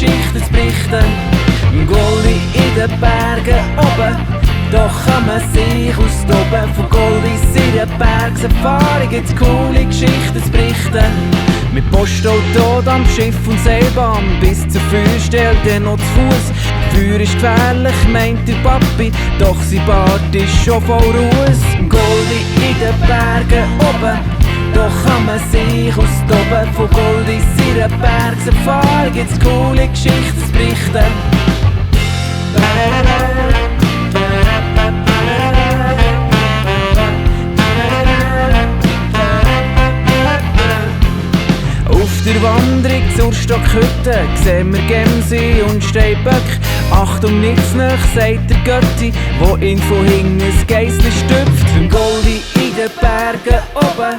Geschichten zu berichten. Im Goldi in den Bergen oben, doch kann man sich ustobe. Von Goldi, sire, Bärg-Safari gibt's coole Geschichten zu berichten. Mit Poschtouto, Dampfschiff und Seilbahn bis zur Füürstell, dann noch zu Fuess. Füür ist gefährlich, meint der Papi, doch sein Bart ist schon voll Ruhes. Im Goldi in den Bergen oben, doch kann man sich ustoben. Von Goldi, sire, Bärg-Safari gibt's coole Geschichten zu berichten. Auf der Wanderung zur Stockhütte sehen wir Gämse und Steinböck. Achtung, nichts nach, sagt der Götti, wo ihn von hinten das Geissli stüpft. Im Goldi in den Bergen oben,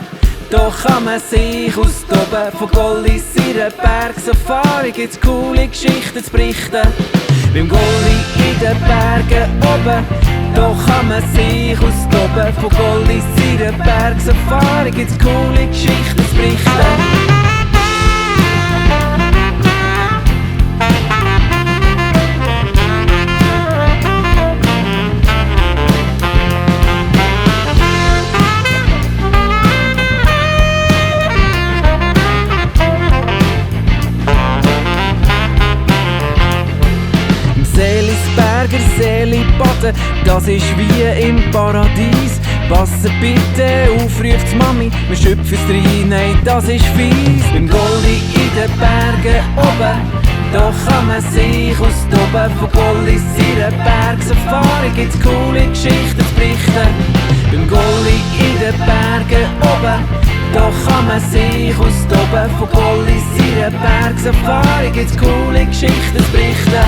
doch kann man sich austoben. Von Goldi, sire, Bärg-Safari gibt's coole Geschichten zu berichten. Beim Goldi in den Bergen oben, doch kann man sich austoben. Von Goldi, sire, Bärg-Safari gibt's coole Geschichten zu berichten. Seelisbärger Seeli baden, das ist wie im Paradies. Passet bitte auf, ruft's Mami, wir schöpfen es rein, nein, das ist fies. Beim Goldi in den Bergen oben, doch kann man sich austoben. Von Goldi, sire, Bärg-Safari gibt's coole Geschichten zu berichten. Beim Goldi in den Bergen oben, doch kann man sich austoben. Von Goldi, sire, Bärg-Safari gibt's coole Geschichten zu berichten.